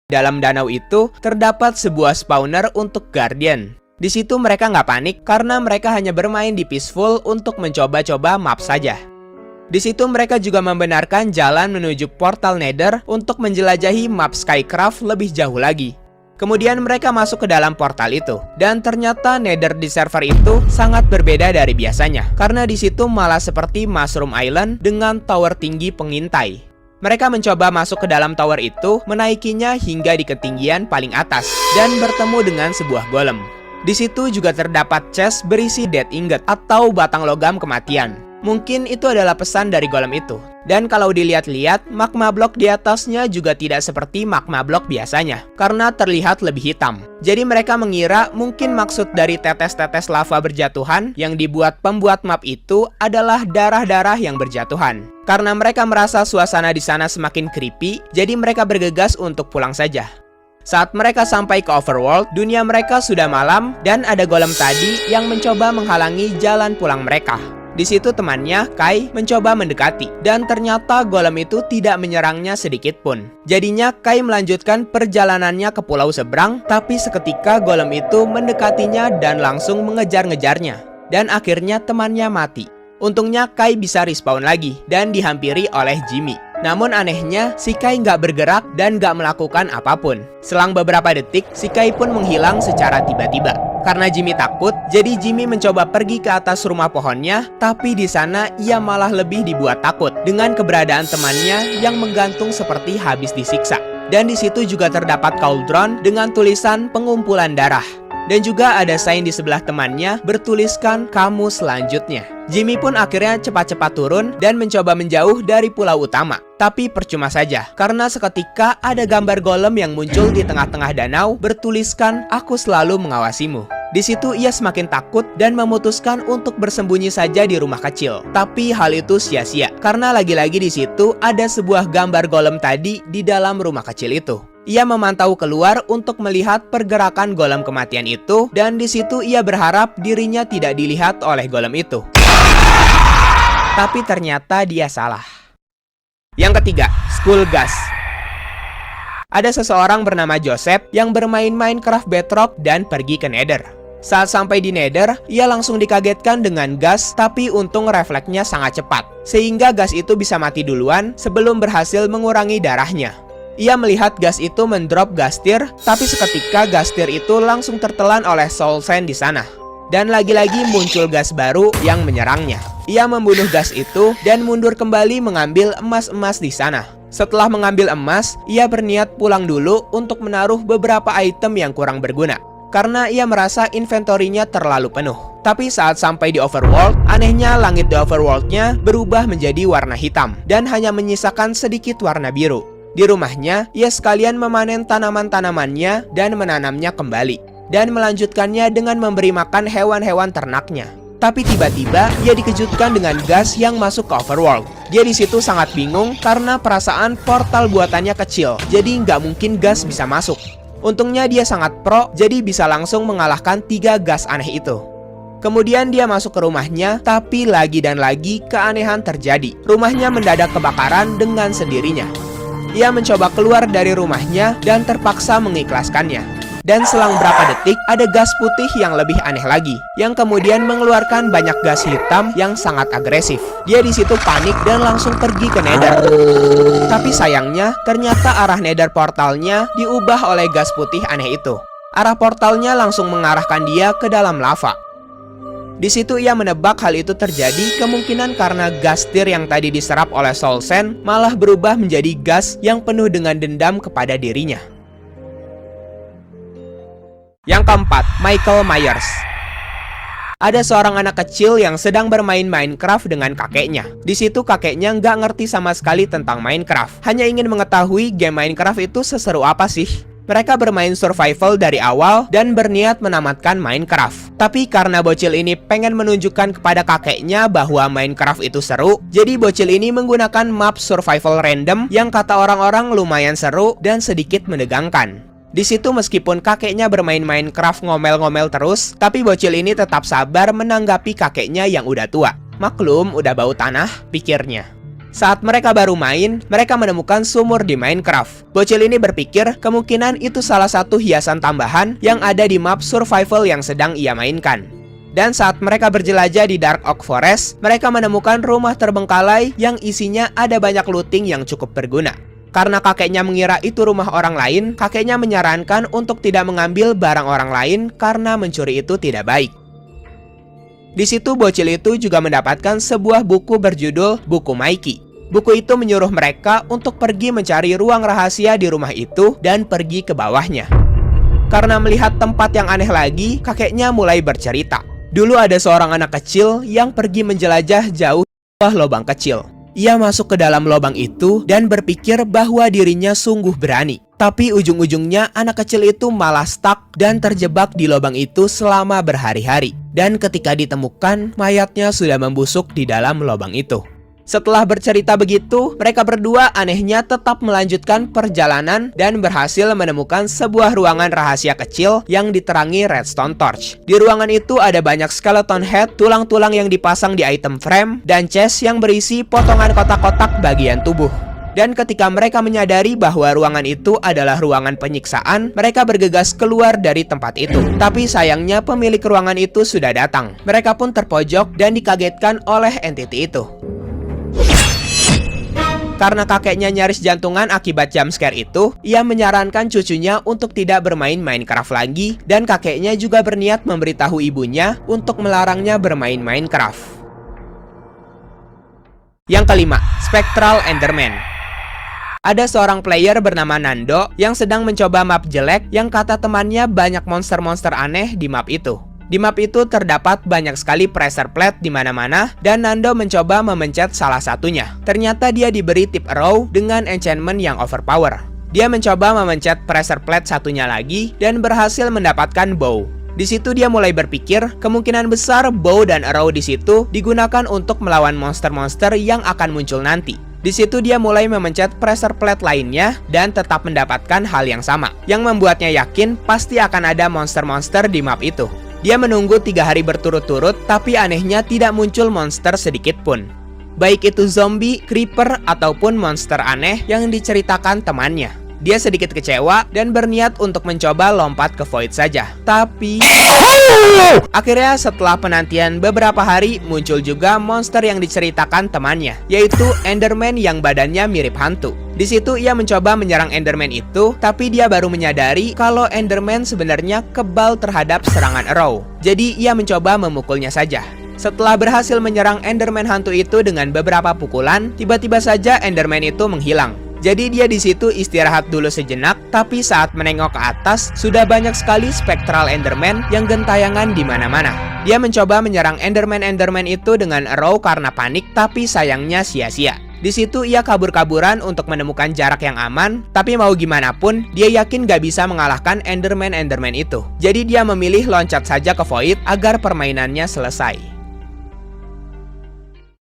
Dalam danau itu, terdapat sebuah spawner untuk Guardian. Di situ mereka nggak panik karena mereka hanya bermain di Peaceful untuk mencoba-coba map saja. Di situ mereka juga membenarkan jalan menuju portal Nether untuk menjelajahi map Skycraft lebih jauh lagi. Kemudian mereka masuk ke dalam portal itu, dan ternyata Nether di server itu sangat berbeda dari biasanya, karena di situ malah seperti Mushroom Island dengan tower tinggi pengintai. Mereka mencoba masuk ke dalam tower itu, menaikinya hingga di ketinggian paling atas, dan bertemu dengan sebuah golem. Di situ juga terdapat chest berisi Death Ingot atau batang logam kematian. Mungkin itu adalah pesan dari golem itu. Dan kalau dilihat-lihat, magma block di atasnya juga tidak seperti magma block biasanya, karena terlihat lebih hitam. Jadi mereka mengira mungkin maksud dari tetes-tetes lava berjatuhan yang dibuat pembuat map itu adalah darah-darah yang berjatuhan. Karena mereka merasa suasana di sana semakin creepy, jadi mereka bergegas untuk pulang saja. Saat mereka sampai ke Overworld, dunia mereka sudah malam dan ada golem tadi yang mencoba menghalangi jalan pulang mereka. Di situ temannya, Kai, mencoba mendekati, dan ternyata golem itu tidak menyerangnya sedikit pun. Jadinya Kai melanjutkan perjalanannya ke pulau seberang, tapi seketika golem itu mendekatinya dan langsung mengejar-ngejarnya. Dan akhirnya temannya mati. Untungnya Kai bisa respawn lagi, dan dihampiri oleh Jimmy. Namun anehnya, si Kai nggak bergerak dan nggak melakukan apapun. Selang beberapa detik, si Kai pun menghilang secara tiba-tiba. Karena Jimmy takut, jadi Jimmy mencoba pergi ke atas rumah pohonnya, tapi di sana ia malah lebih dibuat takut dengan keberadaan temannya yang menggantung seperti habis disiksa. Dan di situ juga terdapat cauldron dengan tulisan pengumpulan darah. Dan juga ada sign di sebelah temannya bertuliskan kamu selanjutnya. Jimmy pun akhirnya cepat-cepat turun dan mencoba menjauh dari pulau utama. Tapi percuma saja, karena seketika ada gambar golem yang muncul di tengah-tengah danau bertuliskan aku selalu mengawasimu. Di situ ia semakin takut dan memutuskan untuk bersembunyi saja di rumah kecil. Tapi hal itu sia-sia, karena lagi-lagi di situ ada sebuah gambar golem tadi di dalam rumah kecil itu. Ia memantau keluar untuk melihat pergerakan golem kematian itu, dan di situ ia berharap dirinya tidak dilihat oleh golem itu. Tapi ternyata dia salah. Yang ketiga, Skullgaz. Ada seseorang bernama Joseph yang bermain Minecraft Bedrock dan pergi ke Nether. Saat sampai di Nether, ia langsung dikagetkan dengan gas, tapi untung refleksnya sangat cepat, sehingga gas itu bisa mati duluan sebelum berhasil mengurangi darahnya. Ia melihat gas itu mendrop gas tier, tapi seketika gas tier itu langsung tertelan oleh soul sand di sana. Dan lagi-lagi muncul gas baru yang menyerangnya. Ia membunuh gas itu dan mundur kembali mengambil emas-emas di sana. Setelah mengambil emas, ia berniat pulang dulu untuk menaruh beberapa item yang kurang berguna, karena ia merasa inventorinya terlalu penuh. Tapi saat sampai di Overworld, anehnya langit di Overworldnya berubah menjadi warna hitam dan hanya menyisakan sedikit warna biru. Di rumahnya, ia sekalian memanen tanaman-tanamannya dan menanamnya kembali, dan melanjutkannya dengan memberi makan hewan-hewan ternaknya. Tapi tiba-tiba, ia dikejutkan dengan gas yang masuk ke Overworld. Dia di situ sangat bingung karena perasaan portal buatannya kecil, jadi nggak mungkin gas bisa masuk. Untungnya dia sangat pro, jadi bisa langsung mengalahkan 3 gas aneh itu. Kemudian dia masuk ke rumahnya, tapi lagi dan lagi keanehan terjadi. Rumahnya mendadak kebakaran dengan sendirinya. Ia mencoba keluar dari rumahnya dan terpaksa mengikhlaskannya. Dan selang berapa detik, ada gas putih yang lebih aneh lagi, yang kemudian mengeluarkan banyak gas hitam yang sangat agresif. Dia di situ panik dan langsung pergi ke Nether. Tapi sayangnya, ternyata arah Nether portalnya diubah oleh gas putih aneh itu. Arah portalnya langsung mengarahkan dia ke dalam lava. Di situ ia menebak hal itu terjadi kemungkinan karena gas tier yang tadi diserap oleh soul sand malah berubah menjadi gas yang penuh dengan dendam kepada dirinya. Yang keempat, Michael Myers. Ada seorang anak kecil yang sedang bermain Minecraft dengan kakeknya. Di situ kakeknya nggak ngerti sama sekali tentang Minecraft, hanya ingin mengetahui game Minecraft itu seseru apa sih. Mereka bermain survival dari awal dan berniat menamatkan Minecraft. Tapi karena bocil ini pengen menunjukkan kepada kakeknya bahwa Minecraft itu seru, jadi bocil ini menggunakan map survival random yang kata orang-orang lumayan seru dan sedikit menegangkan. Di situ meskipun kakeknya bermain Minecraft ngomel-ngomel terus, tapi bocil ini tetap sabar menanggapi kakeknya yang udah tua. Maklum udah bau tanah, pikirnya. Saat mereka baru main, mereka menemukan sumur di Minecraft. Bocil ini berpikir kemungkinan itu salah satu hiasan tambahan yang ada di map survival yang sedang ia mainkan. Dan saat mereka berjelajah di Dark Oak Forest, mereka menemukan rumah terbengkalai yang isinya ada banyak looting yang cukup berguna. Karena kakeknya mengira itu rumah orang lain, kakeknya menyarankan untuk tidak mengambil barang orang lain karena mencuri itu tidak baik. Di situ bocil itu juga mendapatkan sebuah buku berjudul Buku Mikey. Buku itu menyuruh mereka untuk pergi mencari ruang rahasia di rumah itu dan pergi ke bawahnya. Karena melihat tempat yang aneh lagi, kakeknya mulai bercerita. Dulu ada seorang anak kecil yang pergi menjelajah jauh di bawah lubang kecil. Ia masuk ke dalam lubang itu dan berpikir bahwa dirinya sungguh berani. Tapi ujung-ujungnya anak kecil itu malah stuck dan terjebak di lubang itu selama berhari-hari. Dan ketika ditemukan, mayatnya sudah membusuk di dalam lubang itu. Setelah bercerita begitu, mereka berdua anehnya tetap melanjutkan perjalanan dan berhasil menemukan sebuah ruangan rahasia kecil yang diterangi redstone torch. Di ruangan itu ada banyak skeleton head, tulang-tulang yang dipasang di item frame, dan chest yang berisi potongan kotak-kotak bagian tubuh. Dan ketika mereka menyadari bahwa ruangan itu adalah ruangan penyiksaan, mereka bergegas keluar dari tempat itu. Tapi sayangnya pemilik ruangan itu sudah datang. Mereka pun terpojok dan dikagetkan oleh entity itu. Karena kakeknya nyaris jantungan akibat jumpscare itu, ia menyarankan cucunya untuk tidak bermain Minecraft lagi, dan kakeknya juga berniat memberitahu ibunya untuk melarangnya bermain Minecraft. Yang kelima, Spectral Enderman. Ada seorang player bernama Nando yang sedang mencoba map jelek yang kata temannya banyak monster-monster aneh di map itu. Di map itu terdapat banyak sekali pressure plate di mana-mana dan Nando mencoba memencet salah satunya. Ternyata dia diberi tip arrow dengan enchantment yang overpower. Dia mencoba memencet pressure plate satunya lagi dan berhasil mendapatkan bow. Di situ dia mulai berpikir kemungkinan besar bow dan arrow di situ digunakan untuk melawan monster-monster yang akan muncul nanti. Di situ dia mulai memencet pressure plate lainnya dan tetap mendapatkan hal yang sama, yang membuatnya yakin pasti akan ada monster-monster di map itu. Dia menunggu 3 hari berturut-turut, tapi anehnya tidak muncul monster sedikit pun. Baik itu zombie, creeper, ataupun monster aneh yang diceritakan temannya. Dia sedikit kecewa dan berniat untuk mencoba lompat ke void saja. Tapi akhirnya setelah penantian beberapa hari, muncul juga monster yang diceritakan temannya, yaitu Enderman yang badannya mirip hantu. Di situ ia mencoba menyerang Enderman itu, tapi dia baru menyadari kalau Enderman sebenarnya kebal terhadap serangan arrow. Jadi ia mencoba memukulnya saja. Setelah berhasil menyerang Enderman hantu itu dengan beberapa pukulan, tiba-tiba saja Enderman itu menghilang. Jadi dia di situ istirahat dulu sejenak, tapi saat menengok ke atas, sudah banyak sekali Spectral Enderman yang gentayangan di mana-mana. Dia mencoba menyerang Enderman itu dengan arrow karena panik, tapi sayangnya sia-sia. Di situ ia kabur-kaburan untuk menemukan jarak yang aman, tapi mau gimana pun, dia yakin gak bisa mengalahkan Enderman itu. Jadi dia memilih loncat saja ke void agar permainannya selesai.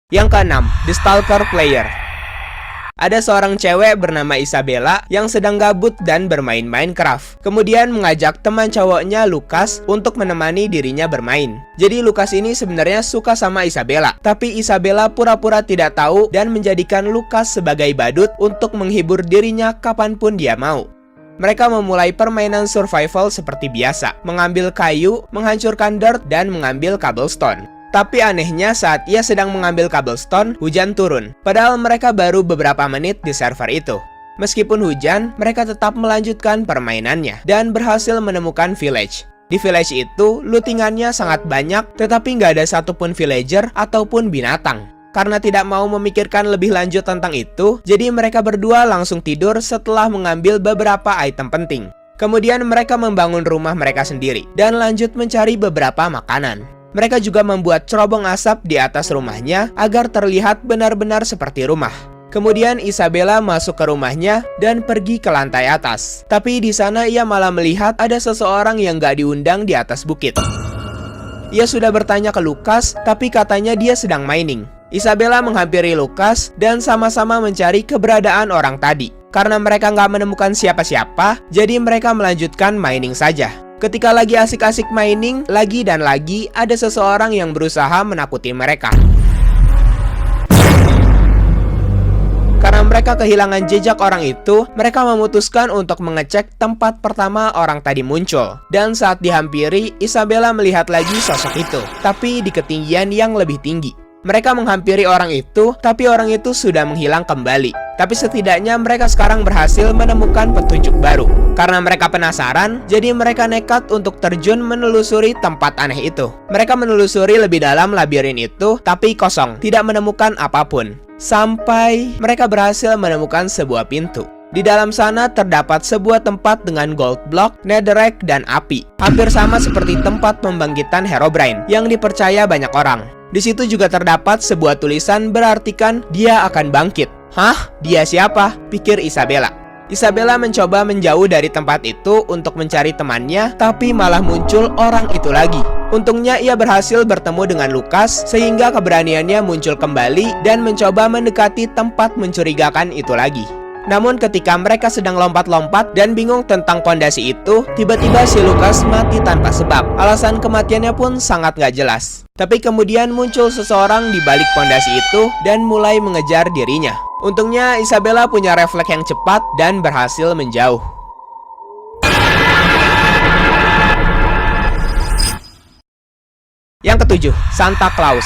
Yang keenam, The Stalker Player. Ada seorang cewek bernama Isabella yang sedang gabut dan bermain Minecraft. Kemudian mengajak teman cowoknya Lucas untuk menemani dirinya bermain. Jadi Lucas ini sebenarnya suka sama Isabella, tapi Isabella pura-pura tidak tahu dan menjadikan Lucas sebagai badut untuk menghibur dirinya kapanpun dia mau. Mereka memulai permainan survival seperti biasa, mengambil kayu, menghancurkan dirt, dan mengambil cobblestone. Tapi anehnya saat ia sedang mengambil cobblestone, hujan turun. Padahal mereka baru beberapa menit di server itu. Meskipun hujan, mereka tetap melanjutkan permainannya dan berhasil menemukan village. Di village itu, lootingannya sangat banyak, tetapi nggak ada satupun villager ataupun binatang. Karena tidak mau memikirkan lebih lanjut tentang itu, jadi mereka berdua langsung tidur setelah mengambil beberapa item penting. Kemudian mereka membangun rumah mereka sendiri dan lanjut mencari beberapa makanan. Mereka juga membuat cerobong asap di atas rumahnya agar terlihat benar-benar seperti rumah. Kemudian Isabella masuk ke rumahnya dan pergi ke lantai atas. Tapi di sana ia malah melihat ada seseorang yang gak diundang di atas bukit. Ia sudah bertanya ke Lucas, tapi katanya dia sedang mining. Isabella menghampiri Lucas dan sama-sama mencari keberadaan orang tadi. Karena mereka nggak menemukan siapa-siapa, jadi mereka melanjutkan mining saja. Ketika lagi asik-asik mining, lagi dan lagi ada seseorang yang berusaha menakuti mereka. mereka kehilangan jejak orang itu, mereka memutuskan untuk mengecek tempat pertama orang tadi muncul. Dan saat dihampiri, Isabella melihat lagi sosok itu, tapi di ketinggian yang lebih tinggi. Mereka menghampiri orang itu, tapi orang itu sudah menghilang kembali. Tapi setidaknya mereka sekarang berhasil menemukan petunjuk baru. Karena mereka penasaran, jadi mereka nekat untuk terjun menelusuri tempat aneh itu. Mereka menelusuri lebih dalam labirin itu, tapi kosong, tidak menemukan apapun. Sampai mereka berhasil menemukan sebuah pintu. Di dalam sana terdapat sebuah tempat dengan gold block, netherrack, dan api. Hampir sama seperti tempat pembangkitan Herobrine yang dipercaya banyak orang. Di situ juga terdapat sebuah tulisan berartikan dia akan bangkit. Hah? Dia siapa? Pikir Isabella. Isabella mencoba menjauh dari tempat itu untuk mencari temannya, tapi malah muncul orang itu lagi. Untungnya ia berhasil bertemu dengan Lukas, sehingga keberaniannya muncul kembali dan mencoba mendekati tempat mencurigakan itu lagi. Namun ketika mereka sedang lompat-lompat dan bingung tentang pondasi itu, tiba-tiba si Lukas mati tanpa sebab. Alasan kematiannya pun sangat gak jelas. Tapi kemudian muncul seseorang di balik pondasi itu dan mulai mengejar dirinya. Untungnya Isabella punya refleks yang cepat dan berhasil menjauh. Yang ketujuh, Santa Claus.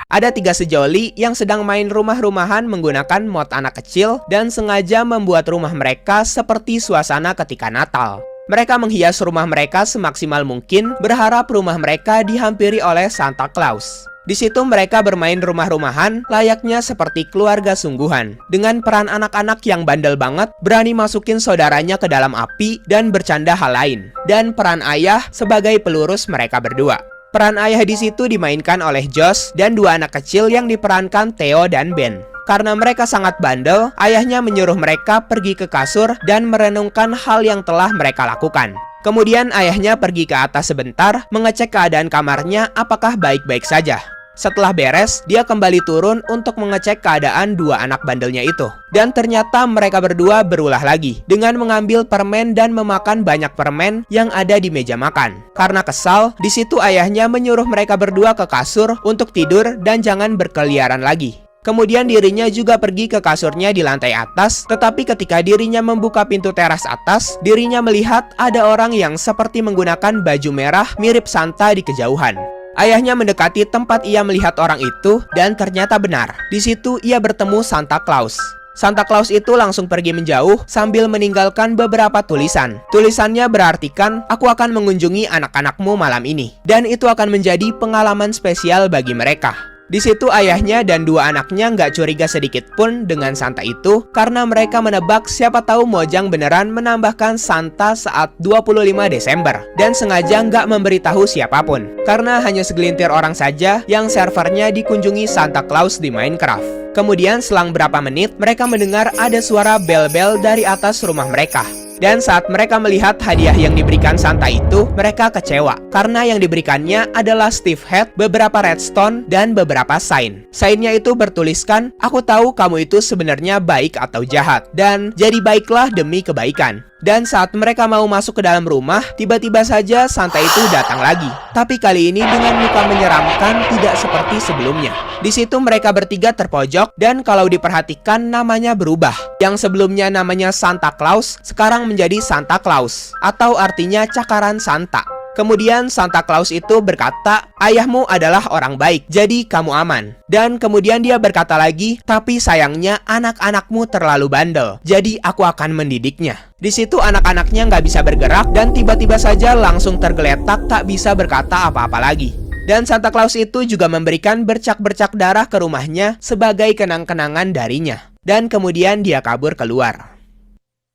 Ada 3 sejoli yang sedang main rumah-rumahan menggunakan mod anak kecil dan sengaja membuat rumah mereka seperti suasana ketika Natal. Mereka menghias rumah mereka semaksimal mungkin, berharap rumah mereka dihampiri oleh Santa Claus. Di situ mereka bermain rumah-rumahan layaknya seperti keluarga sungguhan. Dengan peran anak-anak yang bandel banget, berani masukin saudaranya ke dalam api dan bercanda hal lain. Dan peran ayah sebagai pelurus mereka berdua. Peran ayah di situ dimainkan oleh Josh dan 2 anak kecil yang diperankan Theo dan Ben. Karena mereka sangat bandel, ayahnya menyuruh mereka pergi ke kasur dan merenungkan hal yang telah mereka lakukan. Kemudian ayahnya pergi ke atas sebentar, mengecek keadaan kamarnya apakah baik-baik saja. Setelah beres, dia kembali turun untuk mengecek keadaan 2 anak bandelnya itu. Dan ternyata mereka berdua berulah lagi dengan mengambil permen dan memakan banyak permen yang ada di meja makan. Karena kesal, di situ ayahnya menyuruh mereka berdua ke kasur untuk tidur dan jangan berkeliaran lagi. Kemudian dirinya juga pergi ke kasurnya di lantai atas, tetapi ketika dirinya membuka pintu teras atas, dirinya melihat ada orang yang seperti menggunakan baju merah mirip Santa di kejauhan. Ayahnya mendekati tempat ia melihat orang itu dan ternyata benar. Di situ ia bertemu Santa Claus. Santa Claus itu langsung pergi menjauh sambil meninggalkan beberapa tulisan. Tulisannya berartikan, aku akan mengunjungi anak-anakmu malam ini. Dan itu akan menjadi pengalaman spesial bagi mereka. Di situ ayahnya dan 2 anaknya nggak curiga sedikit pun dengan Santa itu karena mereka menebak siapa tahu Mojang beneran menambahkan Santa saat 25 Desember dan sengaja nggak memberitahu siapapun karena hanya segelintir orang saja yang servernya dikunjungi Santa Claus di Minecraft. Kemudian selang berapa menit mereka mendengar ada suara bel-bel dari atas rumah mereka. Dan saat mereka melihat hadiah yang diberikan Santa itu, mereka kecewa. Karena yang diberikannya adalah Steve Hat, beberapa redstone, dan beberapa sign. Sign-nya itu bertuliskan, aku tahu kamu itu sebenarnya baik atau jahat. Dan jadi baiklah demi kebaikan. Dan saat mereka mau masuk ke dalam rumah, tiba-tiba saja Santa itu datang lagi. Tapi kali ini dengan muka menyeramkan, tidak seperti sebelumnya. Di situ mereka bertiga terpojok dan kalau diperhatikan namanya berubah. Yang sebelumnya namanya Santa Claus, sekarang menjadi Santa Claus, atau artinya cakaran Santa. Kemudian Santa Claus itu berkata, ayahmu adalah orang baik, jadi kamu aman. Dan kemudian dia berkata lagi, tapi sayangnya anak-anakmu terlalu bandel, jadi aku akan mendidiknya. Di situ anak-anaknya nggak bisa bergerak dan tiba-tiba saja langsung tergeletak tak bisa berkata apa-apa lagi. Dan Santa Claus itu juga memberikan bercak-bercak darah ke rumahnya sebagai kenang-kenangan darinya. Dan kemudian dia kabur keluar.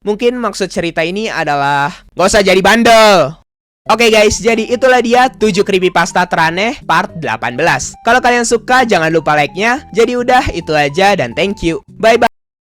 Mungkin maksud cerita ini adalah, gak usah jadi bandel. Oke guys, jadi itulah dia 7 creepypasta teraneh part 18. Kalau kalian suka jangan lupa like-nya. Jadi udah itu aja dan thank you. Bye bye.